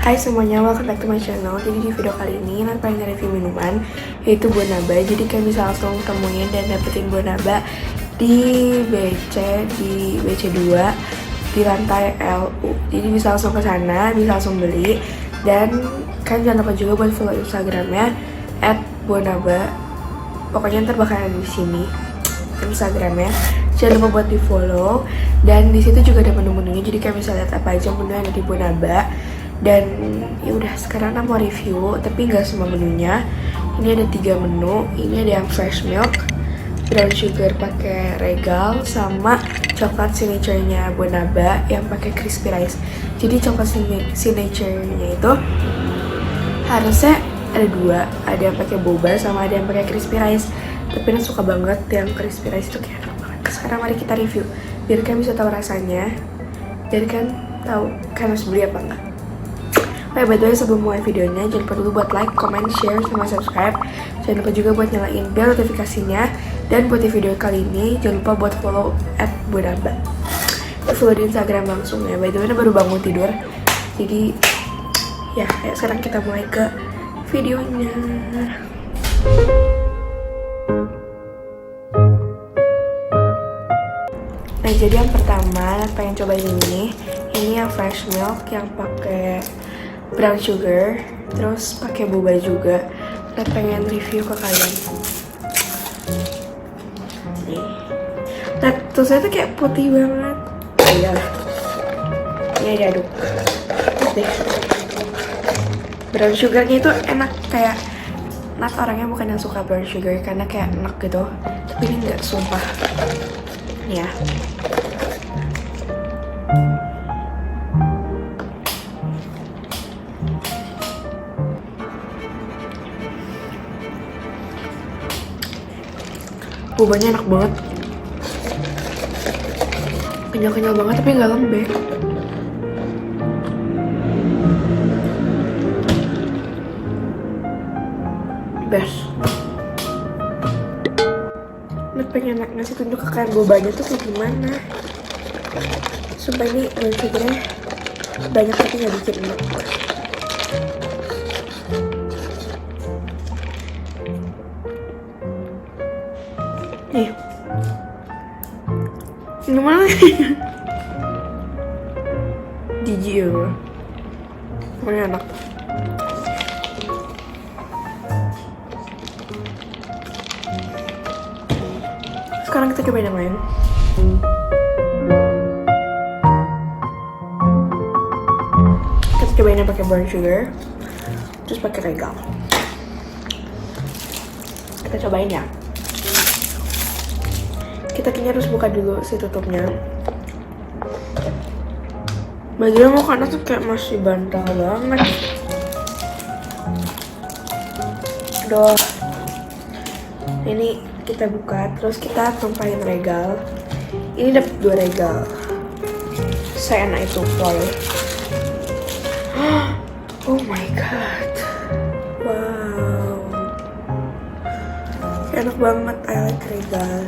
Hai semuanya, welcome back to my channel. Jadi di video kali ini Nat pengen review minuman, yaitu Bonaba. Jadi kalian bisa langsung temuin dan dapetin Bonaba di BC 2 di lantai LU. Jadi bisa langsung ke sana, bisa langsung beli. Dan kalian jangan lupa juga buat follow Instagramnya @bonaba. Pokoknya ntar bakalan di sini Instagramnya. Jangan lupa buat di follow. Dan di situ juga ada menu-menunya. Jadi kalian bisa lihat apa aja menu yang ada di Bonaba. Dan ya udah, sekarang aku mau review, tapi nggak semua menunya. Ini ada 3 menu. Ini ada yang fresh milk, brown sugar pakai regal, sama coklat signature-nya Bonaba yang pakai crispy rice. Jadi coklat signature-nya itu harusnya ada 2, ada yang pakai boba sama ada yang pakai crispy rice. Tapi aku suka banget yang crispy rice itu, kayak enak banget. Sekarang mari kita review, biar kalian bisa tahu rasanya, dan kan tahu kalian harus beli apa enggak. Oke, by the way, sebelum mulai videonya, jangan lupa dulu buat like, comment, share, sama subscribe. Jangan lupa juga buat nyalain bell notifikasinya. Dan buat di video kali ini, jangan lupa buat follow @bonaba. Follow di Instagram langsung ya. By the way, baru bangun tidur. Jadi, ya, sekarang kita mulai ke videonya. Nah, jadi yang pertama, pengen cobain ini. Ini yang fresh milk yang pakai brown sugar, terus pakai boba juga. Kita pengen review ke kalian. Nih, nah tulisannya tuh kayak putih banget. Iya, ini diaduk. Deh, brown sugarnya itu enak, kayak Nat orangnya bukan yang suka brown sugar karena kayak enak gitu. Tapi ini nggak, sumpah. Nih ya. Bobanya enak banget, kenyal-kenyal banget tapi nggak lembek. Best. Nat pengen ngasih tunjuk ke kalian bobanya tuh kayak gimana. Sumpah ini brown sugarnya banyak tapi nggak bikin enak. Nih, gimana? Jijik ya gue. Pokoknya enak. Sekarang kita cobain yang lain. Kita cobain yang pakai brown sugar, terus pakai regal. Kita cobain ya. Kita kayaknya harus buka dulu si tutupnya. Bajunya mau karena tuh kayak masih bantal banget. Aduh. Ini kita buka, terus kita tumpahin regal. Ini dapat 2 regal. Saya enak itu full. Oh my god. Wow. Enak banget, I like regal.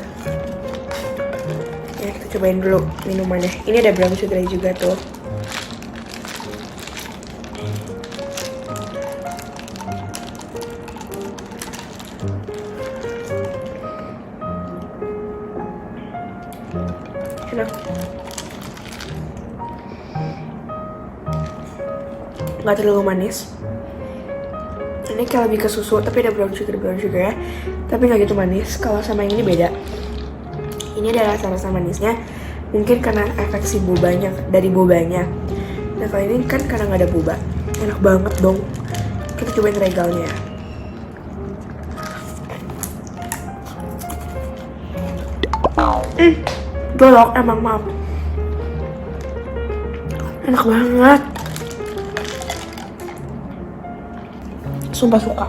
Ya, kita cobain dulu minumannya. Ini ada brown sugar juga tuh. Enak. Nggak terlalu manis. Ini kayak lebih ke susu, tapi ada brown sugar ya. Tapi nggak gitu manis. Kalau sama yang ini beda. Ini ada rasa-rasa manisnya, mungkin karena efek si bobanya, dari bobanya. Nah kalau ini kan karena nggak ada boba. Enak banget dong. Kita cobain regalnya ya. Golok emang, maaf. Enak banget. Sumpah suka.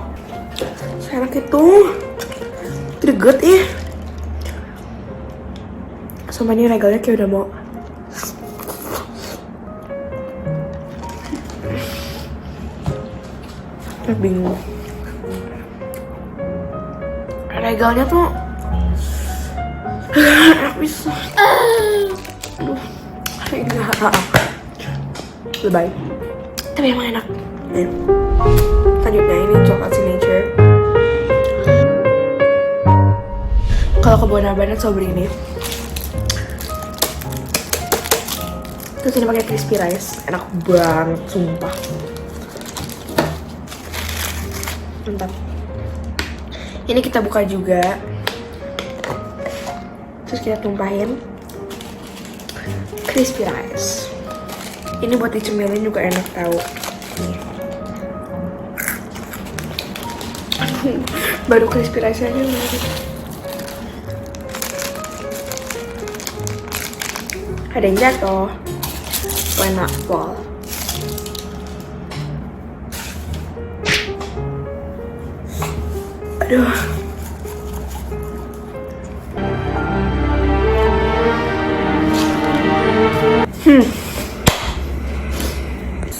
Seenak itu. Greget ya. Sumpah ini regalnya kayak udah mau. Bingung. Regalnya tuh enak bisa. Aduh, enggak. Lebay. tapi emang enak. Selanjutnya ini coklat signature. Kalau ke Bonabana coba beli ini. Terus ini pakai crispy rice, enak banget, sumpah. Mantap. Ini kita buka juga. Terus kita tumpahin crispy rice. Ini buat dicemilin juga enak tahu. Baru crispy rice aja banget. Ada yang jatuh. Enak pol. Aduh.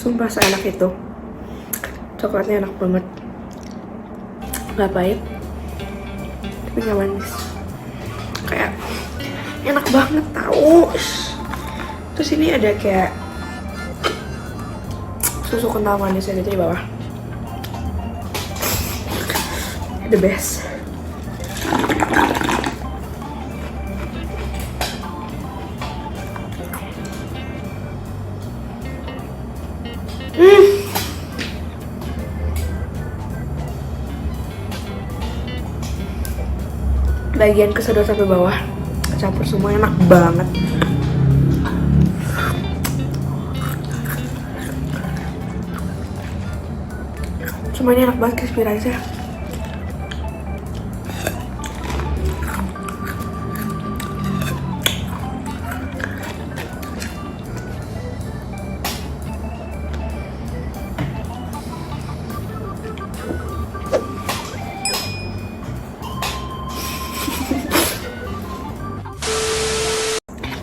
Sumpah seenak itu. Coklatnya enak banget. Gak pahit, tapi gak manis. Kayak enak banget tau. Terus ini ada kayak susu kental manisnya gitu di bawah. The best. Bagian kesedot sampai bawah, campur semua, enak banget. Semuanya enak banget, crispy rice-nya.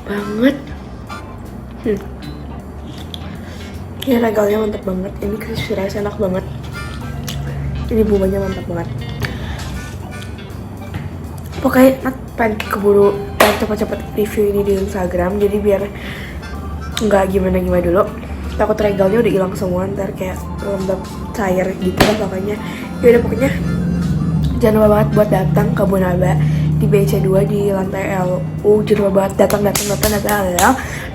Banget. Ini regalnya mantap banget. Ini crispy rice enak banget. Ini bumbunya mantap banget. Pokoknya pengen keburu cepet-cepet review ini di Instagram. Jadi biar nggak gimana-gimana dulu. Takut regalnya udah hilang semua, ntar kayak lembab cair gitu lah pokoknya. Yaudah pokoknya jangan lupa banget buat datang ke Bonaba di BC2 di lantai LU. Jangan lupa banget datang.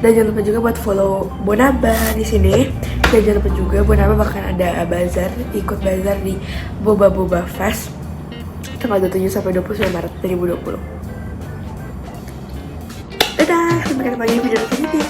Dan jangan lupa juga buat follow Bonaba di sini. Dan jangan lupa juga Bonaba bakal ada bazar, ikut bazar di Boba Boba Fest tanggal 27 sampai 29 Maret 2020. Dadah, sampai ketemu lagi di video selanjutnya.